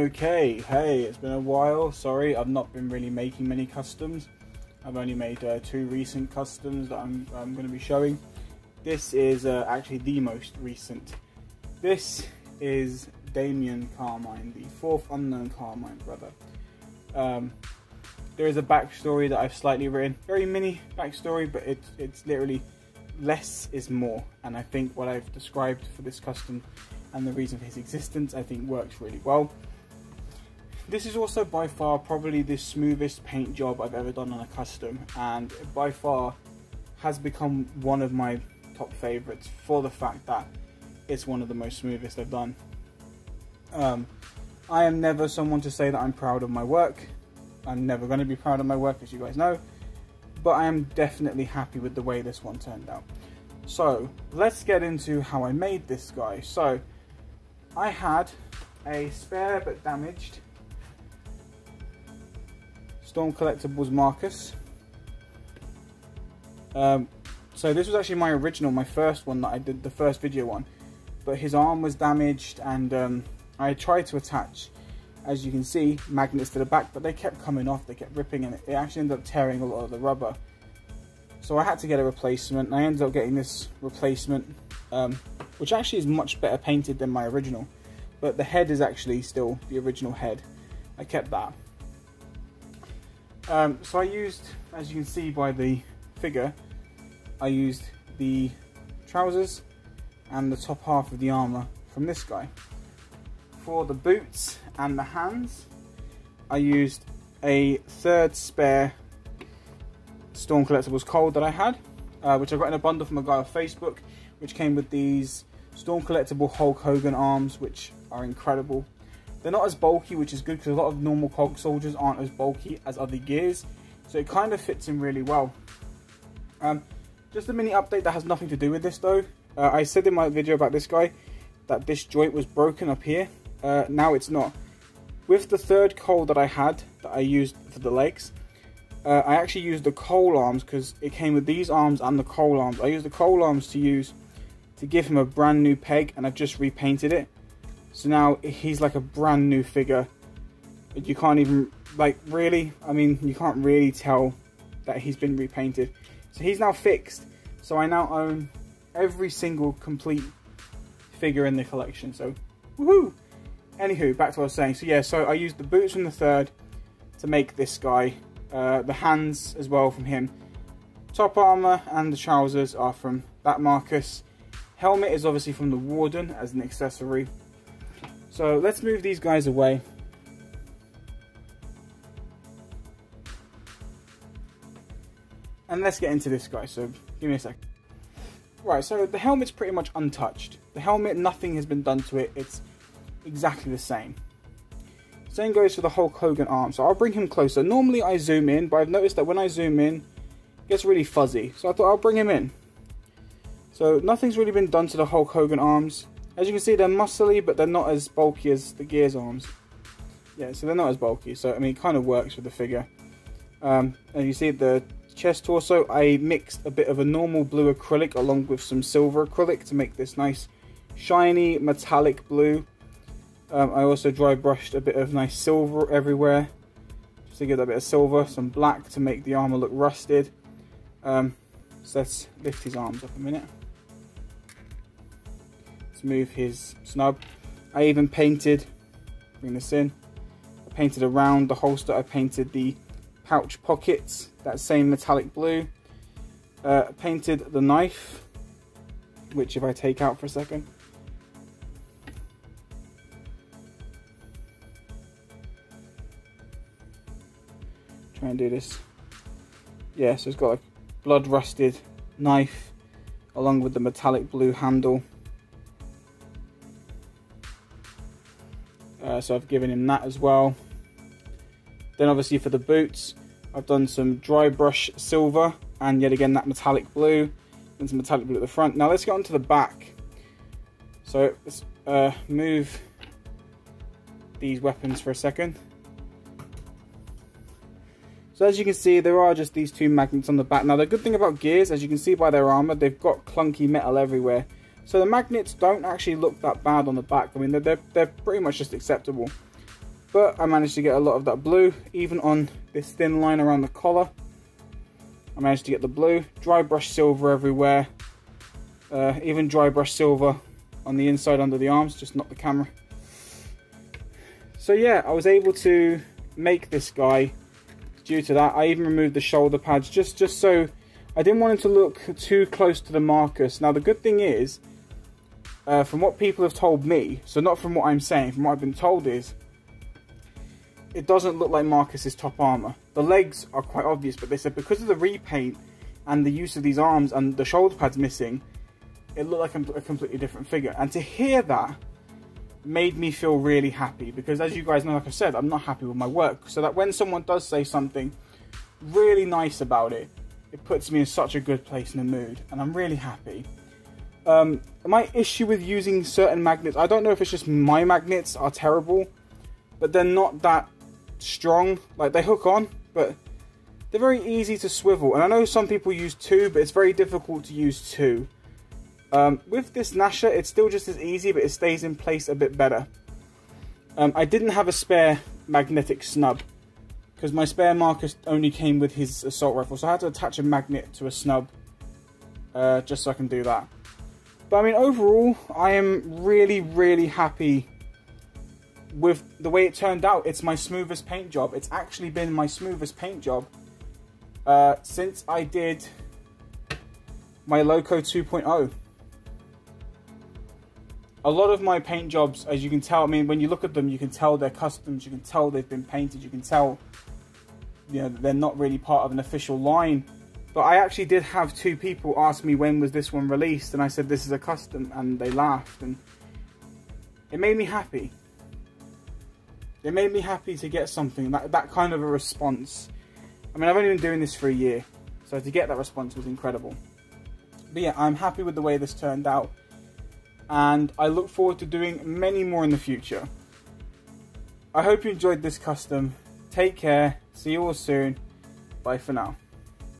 Okay, hey, it's been a while. Sorry, I've not been really making many customs. I've only made 2 recent customs that I'm going to be showing. This is actually the most recent. This is Damien Carmine, the 4th unknown Carmine brother. There is a backstory that I've slightly written, very mini backstory, but it's literally less is more. And I think what I've described for this custom and the reason for his existence, I think works really well. This is also by far probably the smoothest paint job I've ever done on a custom, and by far has become one of my top favorites for the fact that it's one of the most smoothest I've done. I am never someone to say that I'm proud of my work. I'm never going to be proud of my work, as you guys know, but I am definitely happy with the way this one turned out. So let's get into how I made this guy. So I had a spare but damaged Storm Collectibles Marcus. So this was actually my original, my first one that I did, the first video one, but his arm was damaged, and I tried to attach, as you can see, magnets to the back, but they kept coming off, they kept ripping, and it actually ended up tearing a lot of the rubber. So I had to get a replacement, and I ended up getting this replacement, which actually is much better painted than my original, but the head is actually still the original head. I kept that. So I used, as you can see by the figure, I used the trousers and the top half of the armor from this guy. For the boots and the hands, I used a 3rd spare Storm Collectibles Cold that I had, which I got in a bundle from a guy off Facebook, which came with these Storm Collectible Hulk Hogan arms, which are incredible. They're not as bulky, which is good because a lot of normal cog soldiers aren't as bulky as other gears, so it kind of fits in really well. Just a mini update that has nothing to do with this though. I said in my video about this guy that this joint was broken up here. Now it's not. With the 3rd coal that I had, that I used for the legs, I actually used the coal arms because it came with these arms and the coal arms. I used the coal arms to give him a brand new peg, and I've just repainted it. So now he's like a brand new figure. You can't even, like, really, I mean, you can't really tell that he's been repainted. So he's now fixed. So I now own every single complete figure in the collection. So, woohoo! Anywho, back to what I was saying. So yeah, so I used the boots from the 3rd to make this guy. The hands as well from him. Top armor and the trousers are from that Marcus. Helmet is obviously from the Warden as an accessory. So let's move these guys away. And let's get into this guy, so give me a sec. Right, so the helmet's pretty much untouched. The helmet, nothing has been done to it, it's exactly the same. Same goes for the Hulk Hogan arm, so I'll bring him closer. Normally I zoom in, but I've noticed that when I zoom in, it gets really fuzzy. So I thought I'll bring him in. So nothing's really been done to the Hulk Hogan arms. As you can see, they're muscly, but they're not as bulky as the Gears arms. Yeah, so they're not as bulky, so I mean, it kind of works with the figure. And you see the chest torso, I mixed a bit of a normal blue acrylic along with some silver acrylic to make this nice shiny metallic blue. I also dry brushed a bit of nice silver everywhere, just to give that a bit of silver, some black to make the armor look rusted. So let's lift his arms up a minute. Let's move his snub. I even painted, bring this in, I painted around the holster, I painted the pouch pockets, that same metallic blue. Painted the knife, which if I take out for a second, try and do this. Yeah, so it's got a blood rusted knife along with the metallic blue handle. So I've given him that as well. Then obviously for the boots, I've done some dry brush silver and yet again that metallic blue and some metallic blue at the front. Now let's get on to the back. So let's move these weapons for a second. So as you can see, there are just these 2 magnets on the back. Now the good thing about Gears, as you can see by their armor, they've got clunky metal everywhere. So the magnets don't actually look that bad on the back. I mean, they're pretty much just acceptable. but I managed to get a lot of that blue, even on this thin line around the collar. I managed to get the blue, dry brush silver everywhere, even dry brush silver on the inside under the arms, just not the camera. So yeah, I was able to make this guy due to that. I even removed the shoulder pads just so I didn't want him to look too close to the Marcus. Now the good thing is, from what people have told me, so not from what I'm saying, from what I've been told is, it doesn't look like Marcus's top armor. The legs are quite obvious, but they said because of the repaint and the use of these arms and the shoulder pads missing, it looked like a completely different figure. And to hear that made me feel really happy, because as you guys know, like I said, I'm not happy with my work. So that when someone does say something really nice about it, it puts me in such a good place in the mood, and I'm really happy. My issue with using certain magnets, I don't know if it's just my magnets are terrible, but they're not that strong. Like, they hook on, but they're very easy to swivel. And I know some people use 2, but it's very difficult to use 2. With this Nasher, it's still just as easy, but it stays in place a bit better. I didn't have a spare magnetic snub, because my spare Marcus only came with his assault rifle, so I had to attach a magnet to a snub, just so I can do that. But I mean, overall, I am really, really happy with the way it turned out. It's my smoothest paint job. It's actually been my smoothest paint job since I did my Loco 2.0. A lot of my paint jobs, as you can tell, I mean, when you look at them, you can tell they're customs, you can tell they've been painted, you can tell, you know, they're not really part of an official line. But I actually did have 2 people ask me when was this one released, and I said this is a custom, and they laughed, and it made me happy. It made me happy to get something, that kind of a response. I mean, I've only been doing this for a year, so to get that response was incredible. But yeah, I'm happy with the way this turned out, and I look forward to doing many more in the future. I hope you enjoyed this custom. Take care, see you all soon, bye for now.